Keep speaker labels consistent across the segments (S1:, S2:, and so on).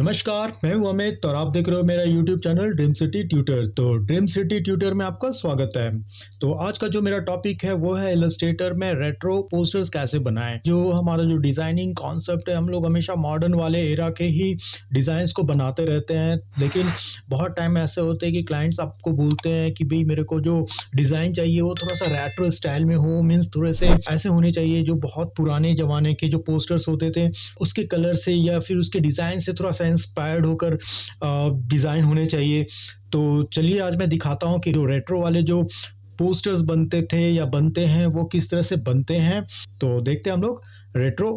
S1: नमस्कार, मैं हूं अमित और आप देख रहे हो मेरा YouTube channel dream city tutor. तो ड्रीम सिटी ट्यूटर में आपका स्वागत है। तो आज का जो मेरा टॉपिक है वो है इलस्ट्रेटर में रेट्रो पोस्टर्स कैसे बनाएं। जो हमारा जो डिज़ाइनिंग कॉन्सेप्ट है, हम लोग हमेशा मॉडर्न वाले एरा के ही डिज़ाइंस को बनाते रहते हैं, लेकिन बहुत टाइम ऐसे होते हैं कि क्लाइंट्स आपको बोलते हैं कि भाई मेरे को जो डिज़ाइन चाहिए वो थोड़ा सा रेट्रो स्टाइल में हो, मीन्स थोड़े से ऐसे होने चाहिए जो बहुत पुराने ज़माने के जो पोस्टर्स होते थे उसके कलर से या फिर उसके डिज़ाइन से थोड़ा सा इंस्पायर्ड होकर डिज़ाइन होने चाहिए। तो चलिए आज मैं दिखाता हूँ कि जो रेट्रो वाले जो पोस्टर्स बनते थे या बनते हैं वो किस तरह से बनते हैं। तो देखते हैं हम लोग रेट्रो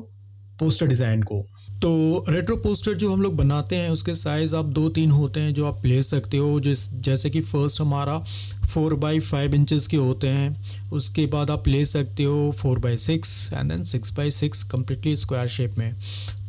S1: पोस्टर डिज़ाइन को। तो रेट्रो पोस्टर जो हम लोग बनाते हैं उसके साइज़ आप 2-3 होते हैं जो आप ले सकते हो। जैसे कि फ़र्स्ट हमारा 4x5 इंचज़ के होते हैं, उसके बाद आप ले सकते हो 4x6 and then 6x6 completely square shape में।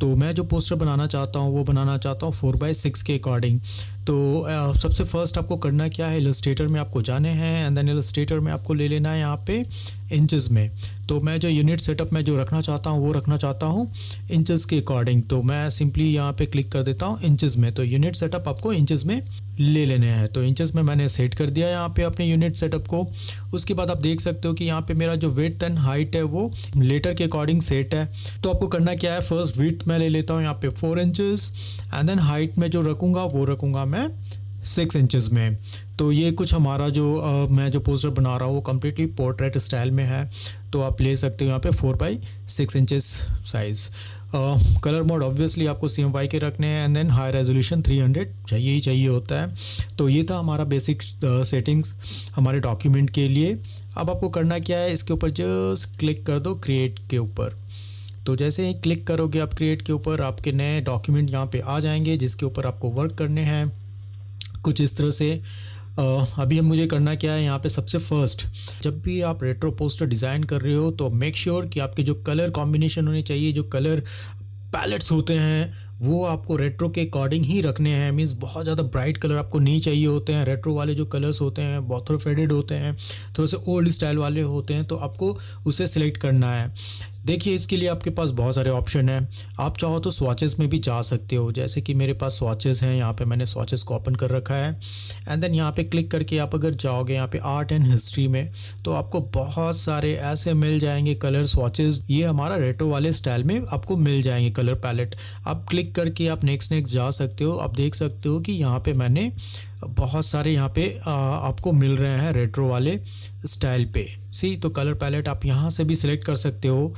S1: तो मैं जो पोस्टर बनाना चाहता हूँ वो बनाना चाहता हूँ 4x6 के अकॉर्डिंग। तो सबसे फर्स्ट आपको करना क्या है, इलस्ट्रेटर में आपको जाने हैं एंड देन इलस्ट्रेटर में आपको ले लेना है यहाँ पे इंचज़ में। तो मैं जो यूनिट सेटअप में जो रखना चाहता हूँ वो रखना चाहता हूँ इंचज़ के अकॉर्डिंग। तो मैं सिंपली यहाँ पे क्लिक कर देता हूँ इंचज़ में। तो यूनिट सेटअप आपको इंचज़ में ले लेने हैं। तो इंचज़ में मैंने सेट कर दिया यहाँ पे अपने यूनिट सेटअप को। उसके बाद आप देख सकते हो कि यहाँ पे मेरा जो विड्थ एंड हाइट है वो लेटर के अकॉर्डिंग सेट है। तो आपको करना क्या है, फर्स्ट विड्थ मैं ले लेता हूँ यहाँ पे 4 इंचज़ एंड देन हाइट में जो रखूँगा वो रखूँगा मैं 6 इंचज़ में। तो ये कुछ हमारा जो मैं जो पोस्टर बना रहा हूँ वो कम्प्लीटली पोर्ट्रेट स्टाइल में है। तो आप ले सकते हो यहाँ पे 4x6 inches size. Colour mode obviously आपको CMYK के रखने हैं एंड देन हाई रेजोल्यूशन 300 चाहिए ही चाहिए होता है। तो ये था हमारा बेसिक सेटिंग्स हमारे डॉक्यूमेंट के लिए। अब आपको करना क्या है, इसके ऊपर जस्ट क्लिक कर दो क्रिएट के ऊपर। तो जैसे ही क्लिक करोगे आप क्रिएट के ऊपर, आपके नए डॉक्यूमेंट यहाँ पे आ जाएंगे जिसके ऊपर आपको वर्क करने हैं कुछ इस तरह से। अभी हम मुझे करना क्या है, यहाँ पे सबसे फर्स्ट जब भी आप रेट्रो पोस्टर डिज़ाइन कर रहे हो तो मेक श्योर कि आपके जो कलर कॉम्बिनेशन होने चाहिए, जो कलर पैलेट्स होते हैं वो आपको रेट्रो के अकॉर्डिंग ही रखने हैं। मींस बहुत ज़्यादा ब्राइट कलर आपको नहीं चाहिए होते हैं। रेट्रो वाले जो कलर्स होते हैं बहुत फेडेड होते हैं, थोड़े से ओल्ड स्टाइल वाले होते हैं, तो आपको उसे सिलेक्ट करना है। देखिए इसके लिए आपके पास बहुत सारे ऑप्शन हैं। आप चाहो तो स्वॉचेस में भी जा सकते हो, जैसे कि मेरे पास स्वॉचेस हैं। यहाँ पे मैंने स्वॉचेस को ओपन कर रखा है एंड देन यहाँ पे क्लिक करके आप अगर जाओगे यहाँ पे आर्ट एंड हिस्ट्री में तो आपको बहुत सारे ऐसे मिल जाएंगे कलर स्वॉचेस। ये हमारा रेट्रो वाले स्टाइल में आपको मिल जाएंगे कलर पैलेट। आप क्लिक करके आप नेक्स्ट जा सकते हो। आप देख सकते हो कि यहाँ पे मैंने बहुत सारे यहाँ पे आपको मिल रहे हैं रेट्रो वाले स्टाइल पे। तो कलर पैलेट आप यहाँ से भी सिलेक्ट कर सकते हो,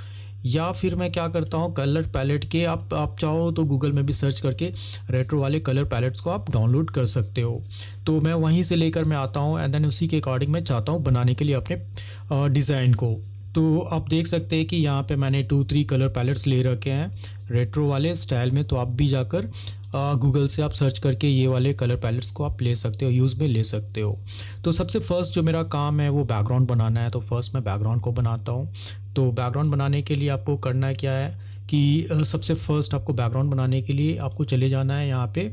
S1: या फिर मैं क्या करता हूँ कलर पैलेट के आप चाहो तो गूगल में भी सर्च करके रेट्रो वाले कलर पैलेट्स को आप डाउनलोड कर सकते हो। तो मैं वहीं से लेकर मैं आता हूँ एंड देन उसी के अकॉर्डिंग मैं चाहता हूँ बनाने के लिए अपने डिज़ाइन को। तो आप देख सकते हैं कि यहाँ पे मैंने 2-3 कलर पैलेट्स ले रखे हैं रेट्रो वाले स्टाइल में। तो आप भी जाकर गूगल से आप सर्च करके ये वाले कलर पैलेट्स को आप ले सकते हो, यूज़ में ले सकते हो। तो सबसे फर्स्ट जो मेरा काम है वो बैकग्राउंड बनाना है। तो फर्स्ट मैं बैकग्राउंड को बनाता हूँ। तो बैकग्राउंड बनाने के लिए आपको करना क्या है कि सबसे फर्स्ट आपको बैकग्राउंड बनाने के लिए आपको चले जाना है यहाँ पे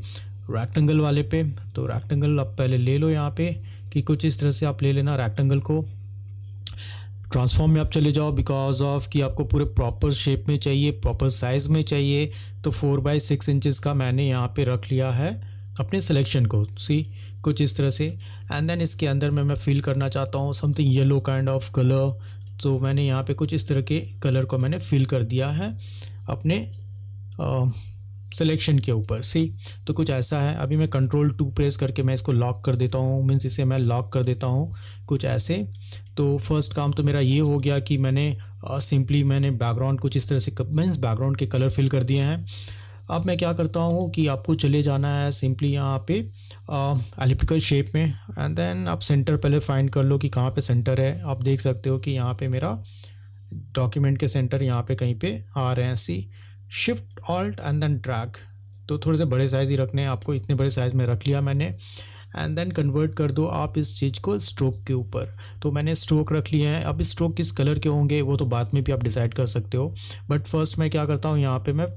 S1: रेक्टेंगल वाले पे। तो रेक्टेंगल आप पहले ले लो यहाँ पे कि कुछ इस तरह से आप ले लेना रेक्टेंगल को। ट्रांसफॉर्म में आप चले जाओ बिकॉज ऑफ कि आपको पूरे प्रॉपर शेप में चाहिए, प्रॉपर साइज़ में चाहिए। तो 4x6 इंचज़ का मैंने यहाँ पे रख लिया है अपने सिलेक्शन को, कुछ इस तरह से। एंड देन इसके अंदर मैं फील करना चाहता हूँ something yellow kind of colour. तो मैंने यहाँ पे कुछ इस तरह के कलर को मैंने फिल कर दिया है अपने सिलेक्शन के ऊपर। तो कुछ ऐसा है। अभी मैं Ctrl+2 प्रेस करके मैं इसको लॉक कर देता हूँ, मीन्स इसे मैं लॉक कर देता हूँ कुछ ऐसे। तो फर्स्ट काम तो मेरा ये हो गया कि मैंने सिंपली मैंने बैकग्राउंड कुछ इस तरह से मीन्स बैकग्राउंड के कलर फिल कर दिए हैं। अब मैं क्या करता हूँ कि आपको चले जाना है सिंपली यहाँ पे एलिप्टिकल शेप में एंड देन आप सेंटर पहले फाइंड कर लो कि कहाँ पे सेंटर है। आप देख सकते हो कि यहाँ पे मेरा डॉक्यूमेंट के सेंटर यहाँ पे कहीं पे आ रहे हैं। Shift alt and then drag. तो थोड़े से बड़े साइज़ ही रखने हैं आपको, इतने बड़े साइज़ में रख लिया मैंने। एंड देन कन्वर्ट कर दो आप इस चीज़ को स्ट्रोक के ऊपर। तो मैंने स्ट्रोक रख लिए हैं। अब स्ट्रोक किस कलर के होंगे वो तो बाद में भी आप डिसाइड कर सकते हो, बट फर्स्ट मैं क्या करता हूँ यहाँ पे मैं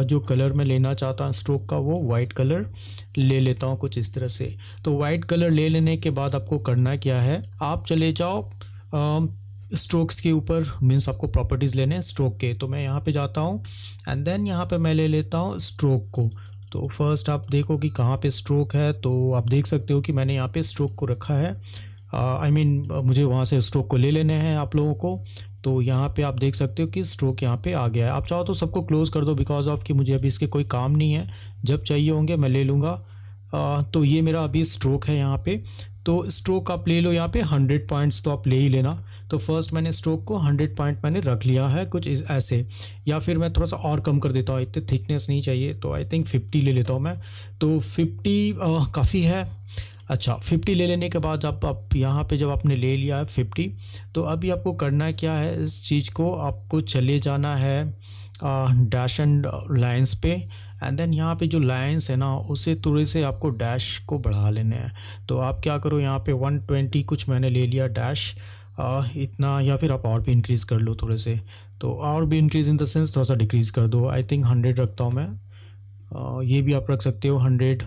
S1: जो कलर मैं लेना चाहता हूँ स्ट्रोक का वो वाइट कलर ले लेता हूँ कुछ इस तरह से। तो वाइट कलर ले लेने के बाद आपको करना क्या है, आप चले जाओ स्ट्रोक्स के ऊपर, मीन्स आपको प्रॉपर्टीज़ लेने हैं स्ट्रोक के। तो मैं यहाँ पे जाता हूँ एंड देन यहाँ पे मैं ले लेता हूँ स्ट्रोक को। तो फर्स्ट आप देखो कि कहाँ पे स्ट्रोक है, तो आप देख सकते हो कि मैंने यहाँ पे स्ट्रोक को रखा है। मुझे वहाँ से स्ट्रोक को ले लेने हैं आप लोगों को। तो यहाँ पे आप देख सकते हो कि स्ट्रोक यहाँ पे आ गया है। आप चाहो तो सबको क्लोज़ कर दो, बिकॉज ऑफ कि मुझे अभी इसके कोई काम नहीं है, जब चाहिए होंगे मैं ले लूँगा। तो ये मेरा अभी स्ट्रोक है यहाँ पे। तो स्ट्रोक आप ले लो यहाँ पे 100 पॉइंट्स तो आप ले ही लेना। तो फर्स्ट मैंने स्ट्रोक को 100 पॉइंट मैंने रख लिया है कुछ ऐसे, या फिर मैं थोड़ा सा और कम कर देता हूँ, इतने थिकनेस नहीं चाहिए, तो आई थिंक 50 ले लेता हूँ मैं। तो 50 काफ़ी है। अच्छा, 50 ले लेने के बाद आप यहाँ पे जब आपने ले लिया है 50, तो अभी आपको करना क्या है, इस चीज़ को आपको चले जाना है डैश एंड लाइंस पे। एंड देन यहाँ पे जो लाइंस है ना, उसे थोड़े से आपको डैश को बढ़ा लेने हैं। तो आप क्या करो, यहाँ पे 120 कुछ मैंने ले लिया डैश इतना, या फिर आप और भी इंक्रीज़ कर लो थोड़े से। तो और भी इंक्रीज़ इन द सेंस थोड़ा सा डिक्रीज़ कर दो। आई थिंक 100 रखता हूँ मैं। ये भी आप रख सकते हो 100,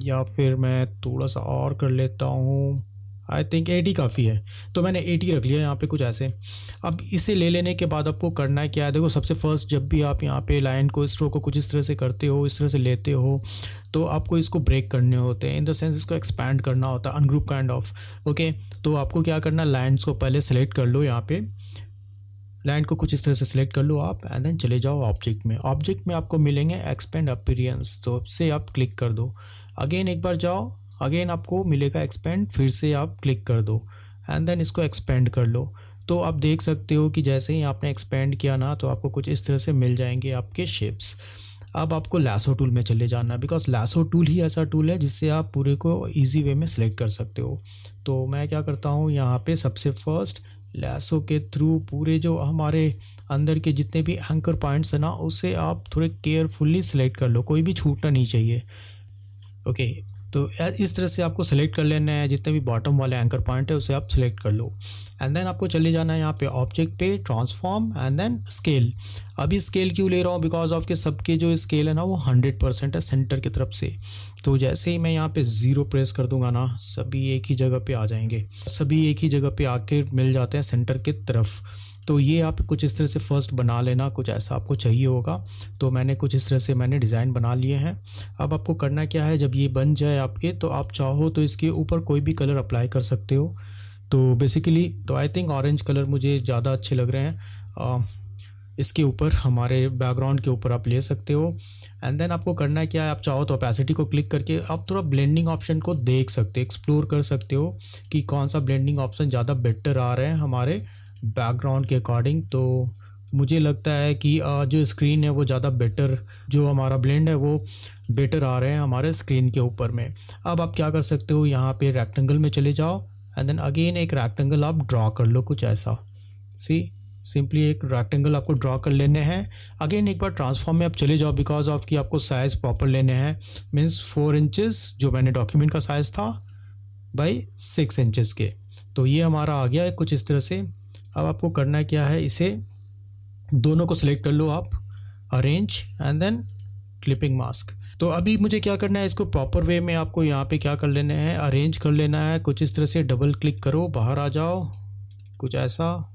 S1: या फिर मैं थोड़ा सा और कर लेता हूँ। आई थिंक 80 काफ़ी है, तो मैंने 80 रख लिया यहाँ पे कुछ ऐसे। अब इसे ले लेने के बाद आपको करना है क्या है, देखो सबसे फर्स्ट जब भी आप यहाँ पे लाइन को, स्ट्रोक को कुछ इस तरह से करते हो, इस तरह से लेते हो, तो आपको इसको ब्रेक करने होते हैं, इन द सेंस इसको एक्सपैंड करना होता है, अनग्रुप काइंड ऑफ। ओके, तो आपको क्या करना, लाइन्स को पहले सेलेक्ट कर लो। यहाँ पे लाइन को कुछ इस तरह से सिलेक्ट कर लो आप, एंड देन चले जाओ ऑब्जेक्ट में। ऑब्जेक्ट में आपको मिलेंगे एक्सपेंड अपीयरेंस, तो से आप क्लिक कर दो। अगेन एक बार जाओ, अगेन आपको मिलेगा एक्सपेंड, फिर से आप क्लिक कर दो एंड देन इसको एक्सपेंड कर लो। तो आप देख सकते हो कि जैसे ही आपने एक्सपेंड किया ना, तो आपको कुछ इस तरह से मिल जाएंगे आपके शेप्स। अब आपको लैसो टूल में चले जाना है, बिकॉज लैसो टूल ही ऐसा टूल है जिससे आप पूरे को ईजी वे में सिलेक्ट कर सकते हो। तो मैं क्या करता हूँ, यहाँ पे सबसे फर्स्ट लैसो के थ्रू पूरे जो हमारे अंदर के जितने भी एंकर पॉइंट्स हैं ना, उसे आप थोड़े केयरफुली सिलेक्ट कर लो, कोई भी छूटना नहीं चाहिए। ओके, तो इस तरह से आपको सेलेक्ट कर लेना है, जितने भी बॉटम वाले एंकर पॉइंट है उसे आप सिलेक्ट कर लो। एंड देन आपको चले जाना है यहाँ पे ऑब्जेक्ट पे, ट्रांसफॉर्म एंड देन स्केल। अभी स्केल क्यों ले रहा हूँ, बिकॉज ऑफ के सबके जो स्केल है ना वो 100% है सेंटर की तरफ से। तो जैसे ही मैं यहाँ पे 0 प्रेस कर दूंगा ना, सभी एक ही जगह पे आ जाएंगे, सभी एक ही जगह पे आके मिल जाते हैं सेंटर की तरफ। तो ये आप कुछ इस तरह से फर्स्ट बना लेना, कुछ ऐसा आपको चाहिए होगा। तो मैंने कुछ इस तरह से मैंने डिज़ाइन बना लिए हैं। अब आपको करना क्या है, जब ये बन जाए आपके, तो आप चाहो तो इसके ऊपर कोई भी कलर अप्लाई कर सकते हो। तो बेसिकली तो आई थिंक ऑरेंज कलर मुझे ज़्यादा अच्छे लग रहे हैं। इसके ऊपर हमारे बैकग्राउंड के ऊपर आप ले सकते हो। एंड देन आपको करना है क्या है, आप चाहो तो ओपेसिटी को क्लिक करके आप थोड़ा ब्लेंडिंग ऑप्शन को देख सकते हो, एक्सप्लोर कर सकते हो कि कौन सा ब्लेंडिंग ऑप्शन ज़्यादा बेटर आ रहे हैं हमारे बैकग्राउंड के अकॉर्डिंग। तो मुझे लगता है कि जो स्क्रीन है वो ज़्यादा बेटर, जो हमारा ब्लेंड है वो बेटर आ रहे हैं हमारे स्क्रीन के ऊपर में। अब आप क्या कर सकते हो, यहाँ पे रेक्टेंगल में चले जाओ एंड देन अगेन एक रेक्टेंगल आप ड्रॉ कर लो कुछ ऐसा। सिंपली एक रेक्टेंगल आपको ड्रॉ कर लेने हैं। अगेन एक बार ट्रांसफॉर्म में आप चले जाओ, बिकॉज ऑफ कि आपको साइज़ प्रॉपर लेने हैं, मीन्स 4 इंचेस जो मैंने डॉक्यूमेंट का साइज़ था बाई 6 इंचेस के। तो ये हमारा आ गया है कुछ इस तरह से। अब आपको करना क्या है, इसे दोनों को सिलेक्ट कर लो आप, arrange and then clipping mask. तो अभी मुझे क्या करना है, इसको प्रॉपर वे में आपको यहाँ पे क्या कर लेना है, अरेंज कर लेना है कुछ इस तरह से। डबल क्लिक करो, बाहर आ जाओ कुछ ऐसा।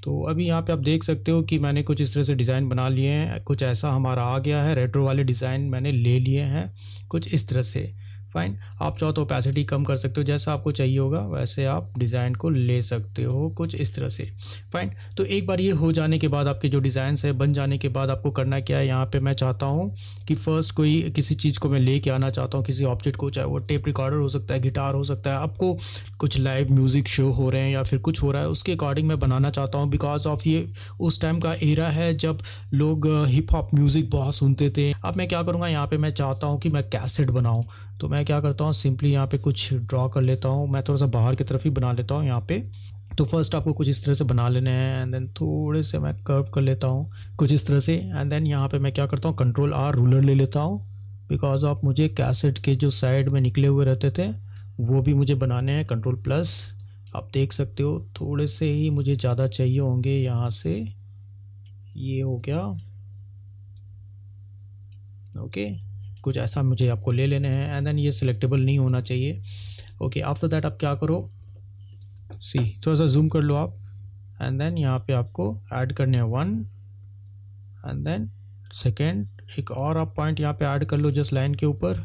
S1: तो अभी यहाँ पे आप देख सकते हो कि मैंने कुछ इस तरह से डिज़ाइन बना लिए हैं, कुछ ऐसा हमारा आ गया है। रेट्रो वाले डिज़ाइन मैंने ले लिए हैं कुछ इस तरह से। फ़ाइन, आप चाहो तो ओपेसिटी कम कर सकते हो, जैसा आपको चाहिए होगा वैसे आप डिज़ाइन को ले सकते हो कुछ इस तरह से। फ़ाइन, तो एक बार ये हो जाने के बाद, आपके जो डिज़ाइंस है बन जाने के बाद, आपको करना क्या है, यहाँ पे मैं चाहता हूँ कि फ़र्स्ट कोई किसी चीज़ को मैं लेके आना चाहता हूँ, किसी ऑब्जेक्ट को, चाहे वो टेप रिकॉर्डर हो सकता है, गिटार हो सकता है, आपको कुछ लाइव म्यूज़िक शो हो रहे हैं या फिर कुछ हो रहा है, उसके अकॉर्डिंग मैं बनाना चाहता हूँ। बिकॉज ऑफ ये उस टाइम का एरा है जब लोग हिप हॉप म्यूज़िक बहुत सुनते थे। अब मैं क्या करूँगा, यहाँ पे मैं चाहता हूँ कि मैं कैसेट बनाऊँ। तो मैं क्या करता हूँ, सिंपली यहाँ पे कुछ ड्रॉ कर लेता हूँ। मैं थोड़ा सा बाहर की तरफ ही बना लेता हूँ यहाँ पे। तो फर्स्ट आपको कुछ इस तरह से बना लेने हैं एंड देन थोड़े से मैं कर्व कर लेता हूँ कुछ इस तरह से। एंड देन यहाँ पे मैं क्या करता हूँ, कंट्रोल R रूलर ले लेता हूँ, बिकॉज ऑफ मुझे कैसेट के जो साइड में निकले हुए रहते थे वो भी मुझे बनाने हैं। कंट्रोल प्लस, आप देख सकते हो थोड़े से ही मुझे ज़्यादा चाहिए होंगे। यहाँ से ये हो गया, ओके, कुछ ऐसा मुझे आपको ले लेने हैं। एंड देन ये सिलेक्टेबल नहीं होना चाहिए। ओके, आफ्टर दैट आप क्या करो, थोड़ा सा जूम कर लो आप। एंड देन यहाँ पे आपको ऐड करने हैं 1 एंड देन सेकेंड एक और आप पॉइंट यहाँ पे ऐड कर लो जस्ट लाइन के ऊपर,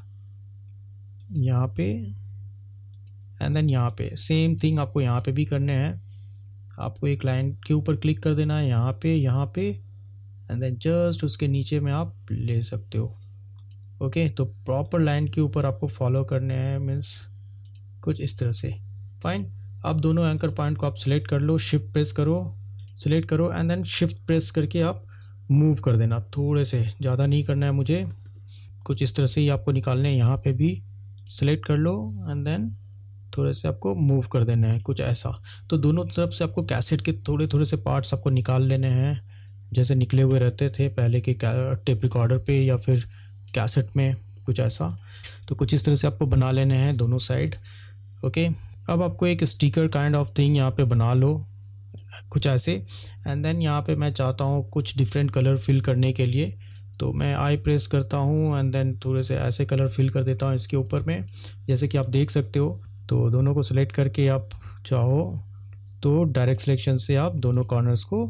S1: यहाँ पे, एंड देन यहाँ पे सेम थिंग आपको यहाँ पे भी करने हैं। आपको एक लाइन के ऊपर क्लिक कर देना है यहाँ पे, एंड देन जस्ट उसके नीचे में आप ले सकते हो। ओके, तो प्रॉपर लाइन के ऊपर आपको फॉलो करने हैं, मीन्स कुछ इस तरह से। फाइन, अब दोनों एंकर पॉइंट को आप सिलेक्ट कर लो, शिफ्ट प्रेस करो, सिलेक्ट करो, एंड देन शिफ्ट प्रेस करके आप मूव कर देना। थोड़े से, ज़्यादा नहीं करना है मुझे, कुछ इस तरह से ही आपको निकालने हैं। यहाँ पे भी सिलेक्ट कर लो एंड देन थोड़े से आपको मूव कर देना है, कुछ ऐसा। तो दोनों तरफ से आपको कैसेट के थोड़े थोड़े से पार्ट्स आपको निकाल लेने हैं, जैसे निकले हुए रहते थे पहले के टेप रिकॉर्डर पे या फिर कैसेट में, कुछ ऐसा। तो कुछ इस तरह से आपको बना लेने हैं दोनों साइड। ओके, अब आपको एक स्टिकर काइंड ऑफ थिंग यहाँ पे बना लो, कुछ ऐसे। एंड देन यहाँ पे मैं चाहता हूँ कुछ डिफरेंट कलर फिल करने के लिए, तो मैं आई प्रेस करता हूँ एंड देन थोड़े से ऐसे कलर फिल कर देता हूँ इसके ऊपर में, जैसे कि आप देख सकते हो। तो दोनों को सिलेक्ट करके आप चाहो तो डायरेक्ट सिलेक्शन से आप दोनों कॉर्नर्स को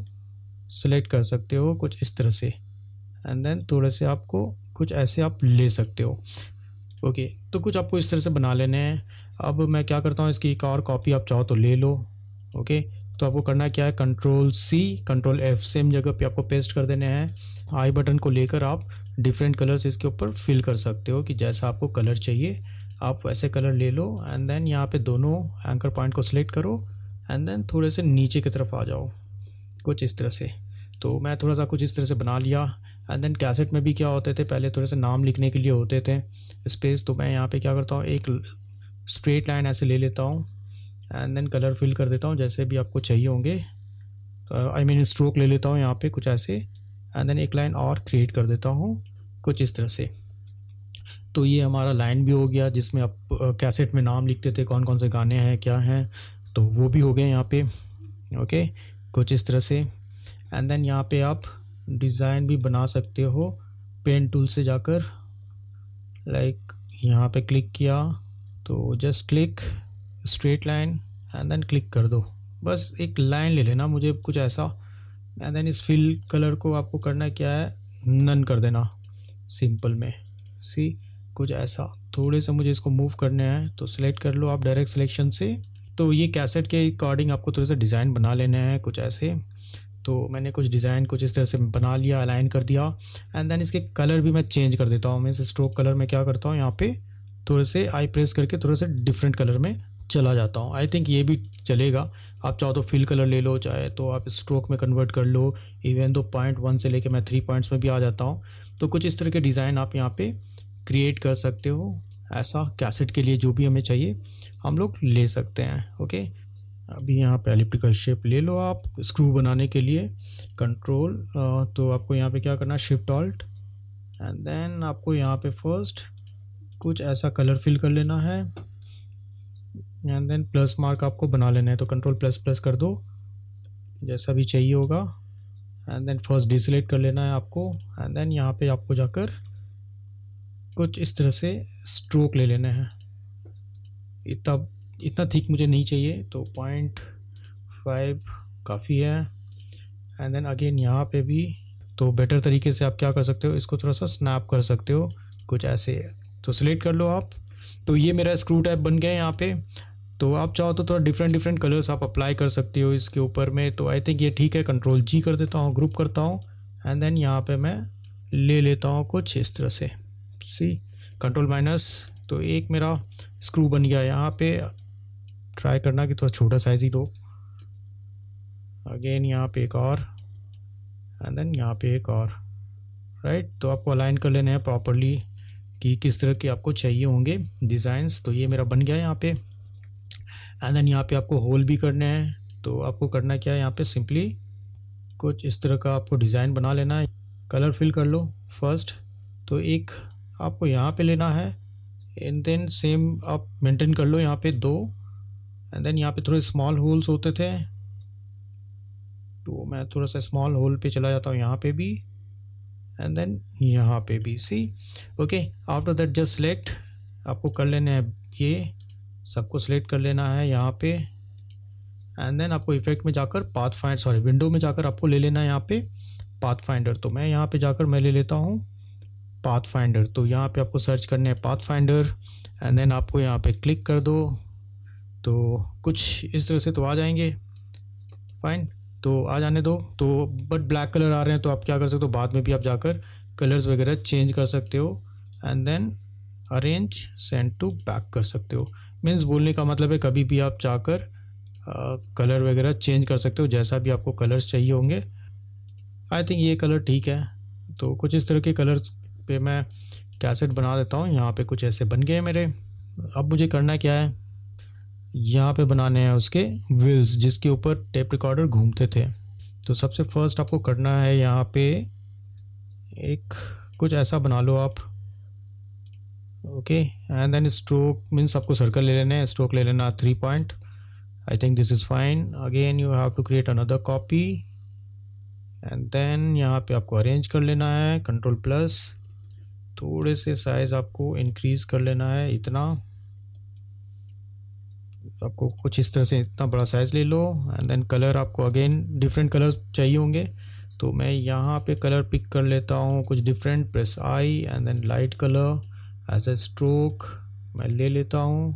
S1: सिलेक्ट कर सकते हो, कुछ इस तरह से। एंड देन थोड़े से आपको कुछ ऐसे आप ले सकते हो। ओके, तो कुछ आपको इस तरह से बना लेने हैं। अब मैं क्या करता हूँ, इसकी एक और कॉपी आप चाहो तो ले लो। ओके, तो आपको करना क्या है, control C control F, same जगह पे आपको पेस्ट कर देने हैं। आई बटन को लेकर आप डिफरेंट कलर्स इसके ऊपर फिल कर सकते हो, कि जैसा आपको कलर चाहिए आप वैसे कलर ले लो। एंड देन यहाँ पे दोनों एंकर पॉइंट को सिलेक्ट करो एंड देन थोड़े से नीचे की तरफ आ जाओ, कुछ इस तरह से। तो मैं थोड़ा सा कुछ इस तरह से बना लिया। एंड देन कैसेट में भी क्या होते थे, पहले थोड़े से नाम लिखने के लिए होते थे स्पेस, तो मैं यहाँ पे क्या करता हूँ, एक स्ट्रेट लाइन ऐसे ले लेता हूँ एंड देन कलर फिल कर देता हूँ जैसे भी आपको चाहिए होंगे। आई मीन स्ट्रोक ले लेता हूँ यहाँ पे कुछ ऐसे, एंड देन एक लाइन और क्रिएट कर देता हूँ, कुछ इस तरह से। तो ये हमारा लाइन भी हो गया जिसमें आप कैसेट में नाम लिखते थे, कौन कौन से गाने हैं क्या हैं, तो वो भी हो गए यहाँ पे। ओके, कुछ इस तरह से। एंड देन यहाँ पे आप डिज़ाइन भी बना सकते हो पेन टूल से जाकर, लाइक यहाँ पे क्लिक किया तो just click straight line and then click कर दो, बस एक लाइन ले लेना मुझे कुछ ऐसा। एंड देन इस फिल कलर को आपको करना क्या है, नन कर देना सिंपल में, सी कुछ ऐसा। थोड़े से मुझे इसको मूव करने हैं तो सिलेक्ट कर लो आप डायरेक्ट सिलेक्शन से। तो ये कैसेट के अकॉर्डिंग आपको थोड़े से डिज़ाइन बना लेने हैं, कुछ ऐसे। तो मैंने कुछ डिज़ाइन कुछ इस तरह से बना लिया, अलाइन कर दिया। एंड देन इसके कलर भी मैं चेंज कर देता हूँ। मैं इस स्ट्रोक कलर में क्या करता हूँ, यहाँ पे थोड़े से आई प्रेस करके थोड़े से डिफरेंट कलर में चला जाता हूँ। आई थिंक ये भी चलेगा। आप चाहो तो फिल कलर ले लो, चाहे तो आप स्ट्रोक में कन्वर्ट कर लो। इवन दो पॉइंट 1 से लेके मैं 3 पॉइंट्स में भी आ जाता हूँ। तो कुछ इस तरह के डिज़ाइन आप यहाँ पे क्रिएट कर सकते हो। ऐसा कैसेट के लिए जो भी हमें चाहिए हम लोग ले सकते हैं। ओके, अभी यहाँ पे एलिप्टिकल शेप ले लो आप स्क्रू बनाने के लिए, कंट्रोल। तो आपको यहाँ पे क्या करना है, शिफ्ट ऑल्ट, एंड देन आपको यहाँ पे फर्स्ट कुछ ऐसा कलर फिल कर लेना है एंड देन प्लस मार्क आपको बना लेना है। तो कंट्रोल प्लस प्लस कर दो जैसा भी चाहिए होगा। एंड देन फर्स्ट डिसेलेक्ट कर लेना है आपको। एंड देन यहाँ पे आपको जाकर कुछ इस तरह से स्ट्रोक ले लेना है। इतना थिक मुझे नहीं चाहिए, तो 0.5 काफ़ी है। एंड देन अगेन यहाँ पे भी तो बेटर तरीके से आप क्या कर सकते हो, इसको थोड़ा सा स्नैप कर सकते हो, कुछ ऐसे। तो सिलेक्ट कर लो आप। तो ये मेरा स्क्रू टाइप बन गया है यहाँ पे। तो आप चाहो तो थोड़ा डिफरेंट कलर्स आप अप्लाई कर सकते हो इसके ऊपर में। तो आई थिंक ये ठीक है। कंट्रोल जी कर देता हूँ, ग्रुप करता हूँ, एंड देन यहाँ पे मैं ले लेता हूँ कुछ इस तरह से, सी कंट्रोल माइनस। तो एक मेरा स्क्रू बन गया। यहाँ पे ट्राई करना कि थोड़ा छोटा साइज़ ही लो। अगेन यहाँ पे एक और, एंड देन यहाँ पे एक और, राइट। तो आपको अलाइन कर लेने हैं प्रॉपरली कि किस तरह के आपको चाहिए होंगे डिज़ाइंस। तो ये मेरा बन गया है यहाँ पे। एंड देन यहाँ पे आपको होल भी करने हैं। तो आपको करना क्या है, यहाँ पे सिंपली कुछ इस तरह का आपको डिज़ाइन बना लेना है। कलर फिल कर लो फर्स्ट। तो एक आपको यहाँ पे लेना है, एंड देन सेम आप मेंटेन कर लो यहाँ पे 2। एंड देन यहाँ पे थोड़े स्मॉल होल्स होते थे, तो मैं थोड़ा सा स्मॉल होल पे चला जाता हूँ यहाँ पे भी, एंड देन यहाँ पे भी, see. Okay, after that just select, आपको कर लेना है ये सबको सिलेक्ट कर लेना है यहाँ पे। एंड देन आपको इफेक्ट में जाकर विंडो में जाकर आपको ले लेना है यहाँ पे पाथ फाइंडर। तो मैं यहाँ पे जाकर मैं ले लेता हूँ पाथ फाइंडर। तो यहाँ पे आपको सर्च करना है पाथ फाइंडर एंड देन आपको यहाँ पे क्लिक कर दो। तो कुछ इस तरह से तो आ जाएंगे, फाइन, तो आ जाने दो। तो बट ब्लैक कलर आ रहे हैं तो आप क्या कर सकते हो, बाद में भी आप जाकर कलर्स वगैरह चेंज कर सकते हो and then arrange send to back कर सकते हो। मीन्स बोलने का मतलब है कभी भी आप जाकर कलर वगैरह चेंज कर सकते हो, जैसा भी आपको कलर्स चाहिए होंगे। आई थिंक ये कलर ठीक है। तो कुछ इस तरह के कलर्स पे मैं कैसेट बना देता हूँ। यहाँ पे कुछ ऐसे बन गए मेरे। अब मुझे करना क्या है, यहाँ पे बनाने हैं उसके व्हील्स जिसके ऊपर टेप रिकॉर्डर घूमते थे। तो सबसे फर्स्ट आपको करना है यहाँ पे एक कुछ ऐसा बना लो आप, okay. And then stroke means आपको सर्कल ले लेना है, स्ट्रोक ले लेना 3 point. I think this is fine. Again you have to create another copy and then यहाँ पे आपको अरेंज कर लेना है, कंट्रोल प्लस, थोड़े से साइज़ आपको इंक्रीज़ कर लेना है, इतना आपको कुछ इस तरह से इतना बड़ा साइज़ ले लो। एंड देन कलर आपको अगेन डिफरेंट कलर चाहिए होंगे, तो मैं यहाँ पे कलर पिक कर लेता हूँ कुछ different. Press I and then light colour as a stroke मैं ले लेता हूँ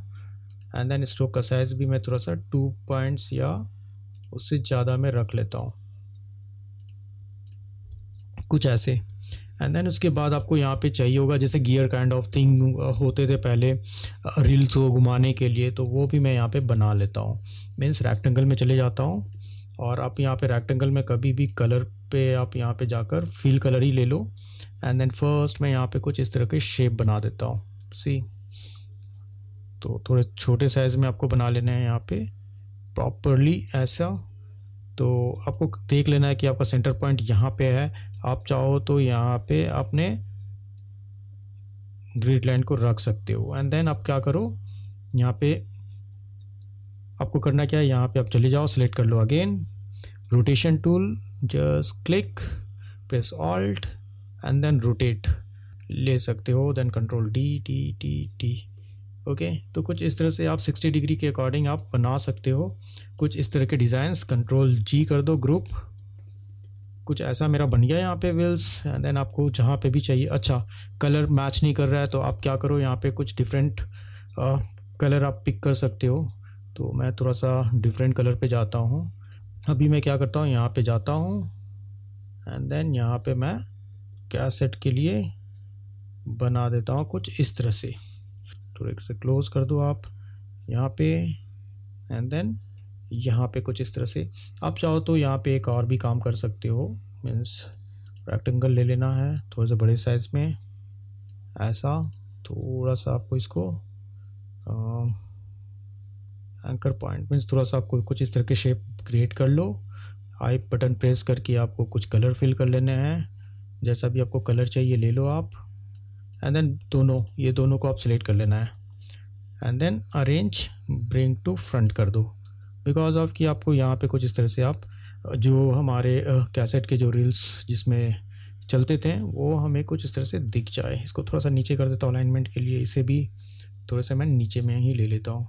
S1: एंड देन स्ट्रोक का साइज़ भी मैं थोड़ा सा 2 पॉइंट्स या उससे ज़्यादा में रख लेता हूँ, कुछ ऐसे। एंड देन उसके बाद आपको यहाँ पे चाहिए होगा जैसे गियर काइंड ऑफ थिंग होते थे पहले रील्स को घुमाने के लिए, तो वो भी मैं यहाँ पे बना लेता हूँ। मीन्स रेक्टेंगल में चले जाता हूँ और आप यहाँ पे रेक्टेंगल में कभी भी कलर पे आप यहाँ पे जाकर फिल कलर ही ले लो। एंड देन फर्स्ट मैं यहाँ पे कुछ इस तरह के शेप बना देता हूँ, सी। तो थोड़े छोटे साइज़ में आपको बना लेना है यहाँ पे प्रॉपरली ऐसा। तो आपको देख लेना है कि आपका सेंटर पॉइंट यहाँ पे है। आप चाहो तो यहाँ पे अपने ग्रिड लाइन को रख सकते हो। एंड देन आप क्या करो, यहाँ पे आपको करना क्या है, यहाँ पे आप चले जाओ, सेलेक्ट कर लो again rotation tool, just click, press alt and then rotate ले सकते हो, then control D T T T, okay. तो कुछ इस तरह से आप 60 डिग्री के अकॉर्डिंग आप बना सकते हो कुछ इस तरह के डिज़ाइंस। कंट्रोल जी कर दो ग्रुप, कुछ ऐसा मेरा बन गया यहाँ पे व्हील्स। एंड देन आपको जहाँ पे भी चाहिए, अच्छा कलर मैच नहीं कर रहा है तो आप क्या करो, यहाँ पे कुछ डिफरेंट कलर आप पिक कर सकते हो। तो मैं थोड़ा सा डिफरेंट कलर पे जाता हूँ। अभी मैं क्या करता हूँ, यहाँ पे जाता हूँ एंड देन यहाँ पे मैं कैसेट के लिए बना देता हूँ कुछ इस तरह से। थोड़े से क्लोज कर दो आप यहाँ पे एंड देन यहाँ पे कुछ इस तरह से। आप चाहो तो यहाँ पे एक और भी काम कर सकते हो, मीन्स रेक्टेंगल ले लेना है थोड़े से बड़े साइज़ में ऐसा, थोड़ा सा आपको इसको एंकर पॉइंट मीन्स थोड़ा सा आपको कुछ इस तरह के शेप क्रिएट कर लो। आई बटन प्रेस करके आपको कुछ कलर फिल कर लेने हैं, जैसा भी आपको कलर चाहिए ले लो आप। एंड देन ये दोनों को आप सिलेक्ट कर लेना है and then arrange bring to front कर दो, बिकॉज ऑफ कि आपको यहाँ पे कुछ इस तरह से आप जो हमारे कैसेट के जो रील्स जिसमें चलते थे वो हमें कुछ इस तरह से दिख जाए। इसको थोड़ा सा नीचे कर देता हूँ अलाइनमेंट के लिए, इसे भी थोड़ा सा मैं नीचे में ही ले लेता हूँ।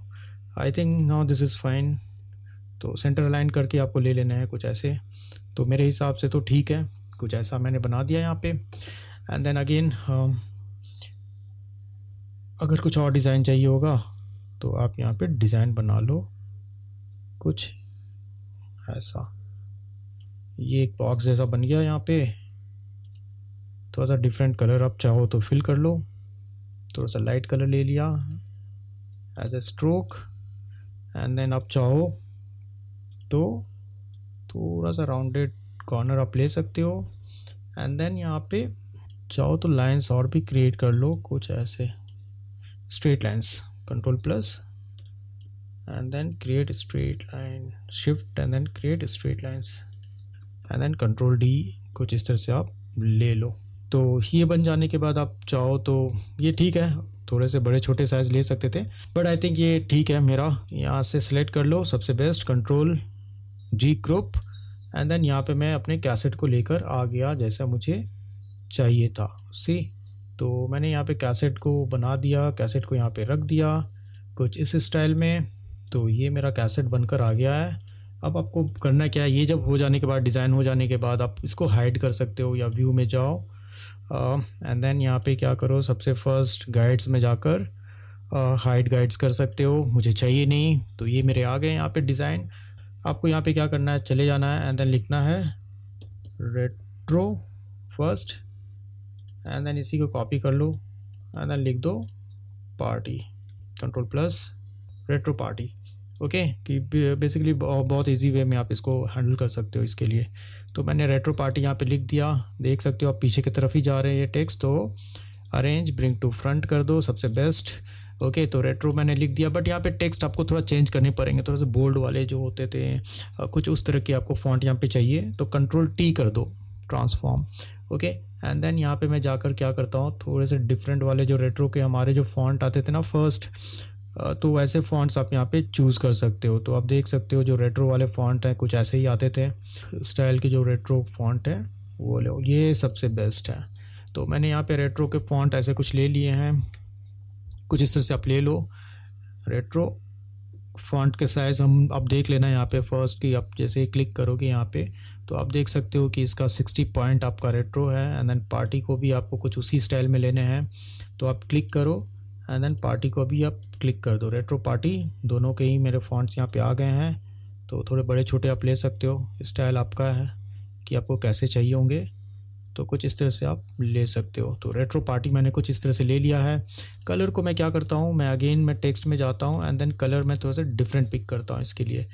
S1: I think now this is fine. तो सेंटर अलाइन करके आपको ले लेना है कुछ ऐसे। तो मेरे हिसाब से तो ठीक है, कुछ ऐसा मैंने बना दिया यहाँ पे। एंड देन अगेन अगर कुछ और डिज़ाइन चाहिए होगा तो आप यहाँ पे डिज़ाइन बना लो कुछ ऐसा। ये एक बॉक्स जैसा बन गया, यहाँ पे थोड़ा सा डिफरेंट कलर आप चाहो तो फिल कर लो। थोड़ा सा लाइट कलर ले लिया as a stroke and then आप चाहो तो थोड़ा सा राउंडेड कॉर्नर आप ले सकते हो। एंड देन यहाँ पे चाहो तो लाइंस और भी क्रिएट कर लो कुछ ऐसे, straight lines, control plus and then create straight line, shift and then create straight lines and then control D, कुछ इस तरह से आप ले लो। तो ये बन जाने के बाद आप चाहो तो ये ठीक है, थोड़े से बड़े छोटे साइज़ ले सकते थे बट आई थिंक ये ठीक है मेरा। यहाँ से सिलेक्ट कर लो सबसे best, control G group and then यहाँ पे मैं अपने कैसेट को लेकर आ गया जैसा मुझे चाहिए था, सी। तो मैंने यहाँ पे कैसेट को बना दिया, कैसेट को यहाँ पे रख दिया कुछ इस स्टाइल में। तो ये मेरा कैसेट बनकर आ गया है। अब आपको करना क्या है, ये जब हो जाने के बाद, डिज़ाइन हो जाने के बाद आप इसको हाइड कर सकते हो या व्यू में जाओ एंड देन यहाँ पे क्या करो, सबसे फर्स्ट गाइड्स में जाकर हाइड गाइड्स कर सकते हो, मुझे चाहिए नहीं। तो ये मेरे आ गए यहाँ पे डिज़ाइन। आपको यहाँ पे क्या करना है, चले जाना है एंड देन लिखना है रेट्रो फर्स्ट एंड देन इसी को कॉपी कर लो एंड देन लिख दो party, control plus retro party. Okay, कि बेसिकली बहुत इजी वे में आप इसको हैंडल कर सकते हो इसके लिए। तो मैंने रेट्रो पार्टी यहाँ पे लिख दिया, देख सकते हो आप पीछे की तरफ ही जा रहे हैं ये टेक्स्ट। तो अरेंज ब्रिंग टू फ्रंट कर दो सबसे बेस्ट। ओके, तो रेट्रो मैंने लिख दिया, बट यहाँ पे टेक्स्ट आपको थोड़ा चेंज करने पड़ेंगे, थोड़ा सा बोल्ड वाले जो होते थे कुछ उस तरह के आपको फॉन्ट यहाँ पे चाहिए। तो कंट्रोल टी कर दो, ट्रांसफॉर्म। ओके, एंड देन यहाँ पे मैं जाकर क्या करता हूँ, थोड़े से डिफरेंट वाले जो रेट्रो के हमारे जो फॉन्ट आते थे ना फर्स्ट, तो वैसे फ़ॉन्ट्स आप यहाँ पे चूज़ कर सकते हो। तो आप देख सकते हो जो रेट्रो वाले फ़ॉन्ट हैं कुछ ऐसे ही आते थे स्टाइल के, जो रेट्रो फ़ॉन्ट है वो लो, ये सबसे बेस्ट है। तो मैंने यहाँ पे रेट्रो के फ़ॉन्ट ऐसे कुछ ले लिए हैं, कुछ इस तरह से आप ले लो। रेट्रो फ़ॉन्ट के साइज़ हम अब देख लेना यहाँ पे फर्स्ट की, आप जैसे ही क्लिक करोगे यहाँ पे तो आप देख सकते हो कि इसका 60 पॉइंट आपका रेट्रो है। एंड देन पार्टी को भी आपको कुछ उसी स्टाइल में लेने हैं, तो आप क्लिक करो एंड देन पार्टी को भी आप क्लिक कर दो। रेट्रो पार्टी दोनों के ही मेरे फॉन्ट्स यहाँ पे आ गए हैं। तो थोड़े बड़े छोटे आप ले सकते हो, स्टाइल आपका है कि आपको कैसे चाहिए होंगे, तो कुछ इस तरह से आप ले सकते हो। तो रेट्रो पार्टी मैंने कुछ इस तरह से ले लिया है। कलर को मैं क्या करता हूँ, मैं अगेन मैं टेक्स्ट में जाता हूँ एंड देन कलर मैं थोड़ा सा डिफरेंट पिक करता हूँ इसके लिए।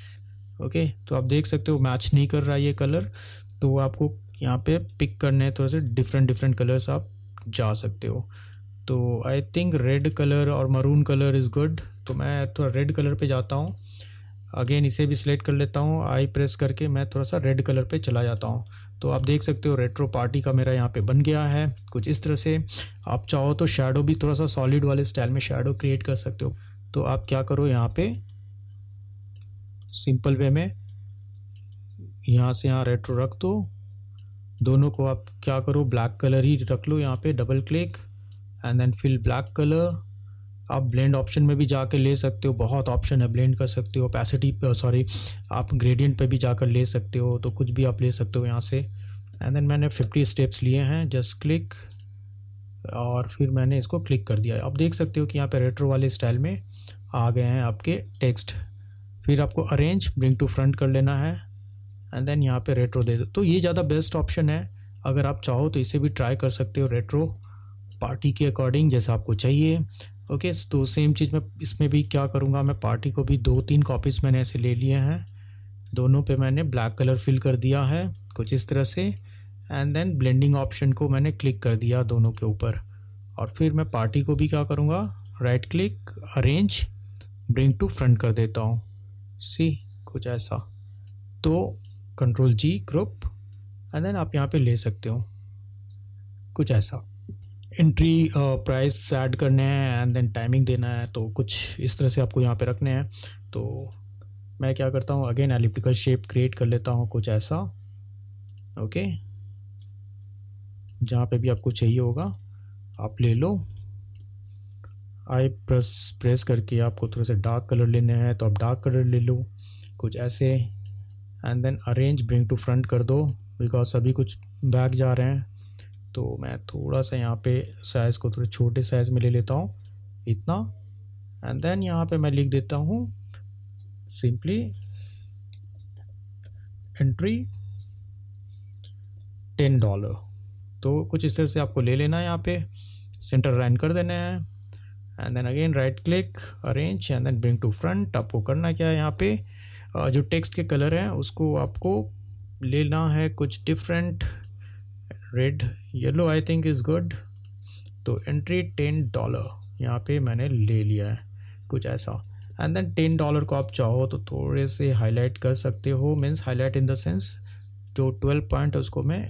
S1: ओके, तो आप देख सकते हो मैच नहीं कर रहा है ये कलर, तो आपको यहाँ पे पिक करने हैं थोड़े से डिफरेंट कलर्स, आप जा सकते हो। तो आई थिंक रेड कलर और मरून कलर इज़ गुड, तो मैं थोड़ा रेड कलर पे जाता हूँ। अगेन इसे भी सिलेक्ट कर लेता हूँ, आई प्रेस करके मैं थोड़ा सा रेड कलर पे चला जाता हूँ। तो आप देख सकते हो रेट्रो पार्टी का मेरा यहाँ पे बन गया है कुछ इस तरह से। आप चाहो तो शैडो भी थोड़ा सा सॉलिड वाले स्टाइल में शैडो क्रिएट कर सकते हो। तो आप क्या करो, यहाँ पे सिंपल वे में यहाँ से यहाँ रेट्रो रख दो, दोनों को आप क्या करो ब्लैक कलर ही रख लो यहाँ पे, double click and then fill black colour. आप ब्लेंड ऑप्शन में भी जाकर ले सकते हो, बहुत ऑप्शन है, ब्लेंड कर सकते हो, ओपेसिटी सॉरी आप ग्रेडियंट पे भी जाकर ले सकते हो, तो कुछ भी आप ले सकते हो यहाँ से। एंड देन मैंने 50 स्टेप्स लिए हैं, जस्ट क्लिक और फिर मैंने इसको क्लिक कर दिया। आप देख सकते हो कि यहाँ पे रेट्रो वाले स्टाइल में आ गए हैं आपके टेक्स्ट। फिर आपको अरेंज ब्रिंग टू फ्रंट कर लेना है एंड देन यहाँ पे रेट्रो दे दो। तो ये ज़्यादा बेस्ट ऑप्शन है, अगर आप चाहो तो इसे भी ट्राई कर सकते हो रेट्रो पार्टी के अकॉर्डिंग जैसा आपको चाहिए। ओके, तो सेम चीज़ मैं इसमें भी क्या करूँगा, मैं पार्टी को भी 2-3 कॉपीज़ मैंने ऐसे ले लिए हैं, दोनों पे मैंने ब्लैक कलर फिल कर दिया है कुछ इस तरह से। एंड देन ब्लेंडिंग ऑप्शन को मैंने क्लिक कर दिया दोनों के ऊपर, और फिर मैं पार्टी को भी क्या करूँगा, right click arrange bring to front कर देता हूँ, सी कुछ ऐसा। तो control G group and then आप यहाँ पे ले सकते हो कुछ ऐसा। एंट्री प्राइस ऐड करने हैं एंड देन टाइमिंग देना है, तो कुछ इस तरह से आपको यहाँ पे रखने हैं। तो मैं क्या करता हूँ, अगेन एलिप्टिकल शेप क्रिएट कर लेता हूँ कुछ ऐसा। ओके, जहाँ पे भी आपको चाहिए होगा आप ले लो। आई प्रेस करके आपको थोड़े से डार्क कलर लेने हैं तो आप डार्क कलर ले लो कुछ ऐसे। And then arrange bring to front कर दो, बिकॉज सभी कुछ बैक जा रहे हैं। तो मैं थोड़ा सा यहाँ पे साइज़ को थोड़े छोटे साइज़ में ले लेता हूँ इतना। एंड देन यहाँ पे मैं लिख देता हूँ सिंपली एंट्री $10। तो कुछ इस तरह से आपको ले लेना है, यहाँ पे सेंटर लाइन कर देना है and then again right click arrange and then bring to front. आपको करना क्या है, यहाँ पे जो टेक्स्ट के कलर हैं उसको आपको लेना है कुछ different, red yellow I think is good. तो एंट्री $10 यहाँ पे मैंने ले लिया है कुछ ऐसा। एंड देन $10 को आप चाहो तो थोड़े से हाईलाइट कर सकते हो, means highlight in the sense जो 12 पॉइंट है उसको मैं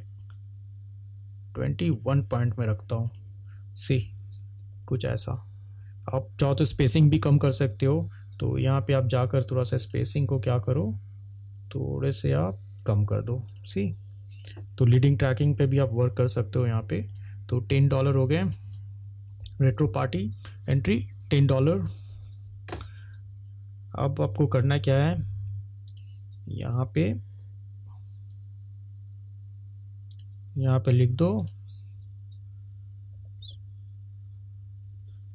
S1: 21 पॉइंट में रखता हूँ, सी कुछ ऐसा। आप चाहो तो स्पेसिंग भी कम कर सकते हो, तो यहाँ पे आप जाकर थोड़ा सा स्पेसिंग को क्या करो, थोड़े से आप कम कर दो, सी। तो लीडिंग ट्रैकिंग पे भी आप वर्क कर सकते हो यहाँ पे। तो $10 हो गए, रेट्रो पार्टी एंट्री $10। अब आपको करना क्या है, यहाँ पे लिख दो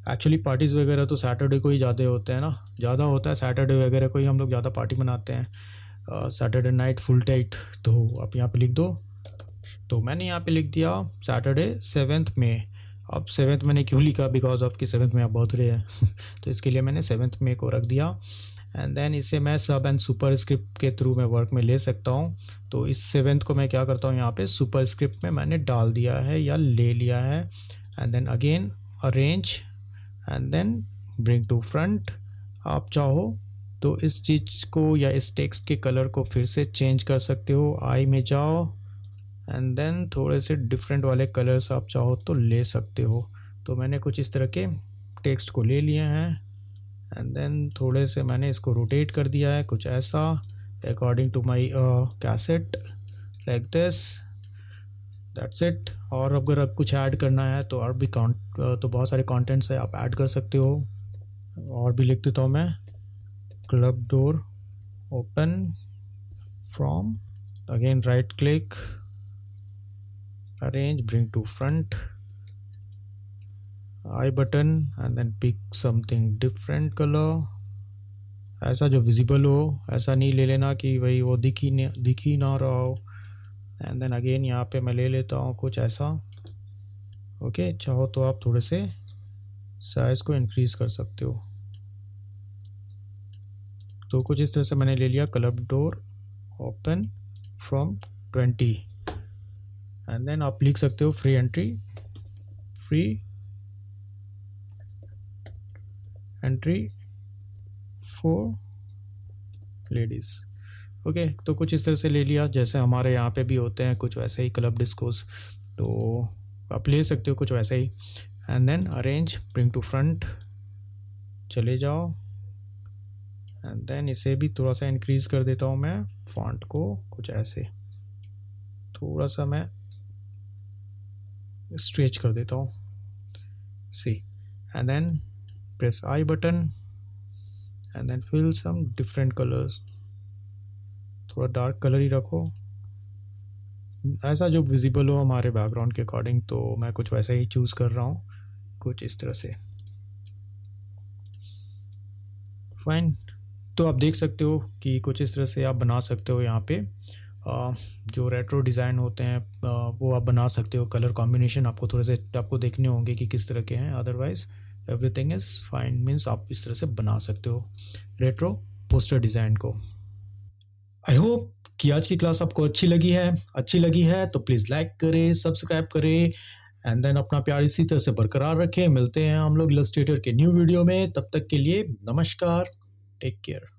S1: एक्चुअली पार्टीज़ वगैरह तो सैटरडे को ही ज़्यादा होते हैं ना, ज़्यादा होता है सैटरडे वगैरह को ही हम लोग ज़्यादा पार्टी मनाते हैं। Saturday night full tight. तो आप यहाँ पे लिख दो। तो मैंने यहाँ पे लिख दिया सैटरडे 7 मई। अब 7 मैंने क्यों लिखा, बिकॉज ऑफ कि 7 मेरा बर्थडे है तो इसके लिए मैंने 7 मई को रख दिया। एंड देन इसे मैं सब एंड सुपर स्क्रिप्ट के थ्रू मैं वर्क में ले सकता हूँ। तो इस 7 को मैं क्या करता हूँ, यहाँ पे सुपर स्क्रिप्ट में मैंने डाल दिया है या ले लिया है। And then again arrange and then bring to front. आप चाहो तो इस चीज़ को या इस टेक्स्ट के कलर को फिर से चेंज कर सकते हो। आई में जाओ एंड देन थोड़े से डिफरेंट वाले कलर्स आप चाहो तो ले सकते हो। तो मैंने कुछ इस तरह के टेक्स्ट को ले लिए हैं एंड देन थोड़े से मैंने इसको रोटेट कर दिया है कुछ ऐसा, according to my cassette, like this, that's it. और अगर आप कुछ ऐड करना है तो और भी तो बहुत सारे कंटेंट्स है, आप ऐड कर सकते हो। और भी लिख देता हूँ मैं, club door open from, again right click, arrange, bring to front, I button and then pick something different color, ऐसा जो विजिबल हो। ऐसा नहीं ले लेना कि भाई वो दिख ही ना रहा हो। एंड देन अगेन यहाँ पे मैं ले लेता हूँ कुछ ऐसा। ओके, चाहो तो आप थोड़े से साइज़ को इंक्रीज़ कर सकते हो। तो कुछ इस तरह से मैंने ले लिया, club door open from 20। And then आप लिख सकते हो free entry for ladies. Okay, तो कुछ इस तरह से ले लिया, जैसे हमारे यहाँ पे भी होते हैं कुछ वैसे ही क्लब डिस्कोस, तो आप ले सकते हो कुछ वैसे ही। And then arrange, bring to front, चले जाओ। एंड देन इसे भी थोड़ा सा इंक्रीज़ कर देता हूँ मैं, फॉन्ट को कुछ ऐसे थोड़ा सा मैं स्ट्रेच कर देता हूँ, see. And then press I button and then fill some different colours, थोड़ा डार्क कलर ही रखो, ऐसा जो विजिबल हो हमारे बैकग्राउंड के अकॉर्डिंग। तो मैं कुछ वैसा ही चूज़ कर रहा हूँ, कुछ इस तरह से। फाइन, तो आप देख सकते हो कि कुछ इस तरह से आप बना सकते हो। यहाँ पे जो रेट्रो डिज़ाइन होते हैं वो आप बना सकते हो। कलर कॉम्बिनेशन आपको थोड़े से आपको देखने होंगे कि किस तरह के हैं, otherwise everything is fine, means आप इस तरह से बना सकते हो रेट्रो पोस्टर डिज़ाइन को। आई होप कि आज की क्लास आपको अच्छी लगी है तो प्लीज़ लाइक करें, सब्सक्राइब करें एंड देन अपना प्यार इसी तरह से बरकरार रखें। मिलते हैं हम लोग इलस्ट्रेटर के न्यू वीडियो में, तब तक के लिए नमस्कार, टेक केयर।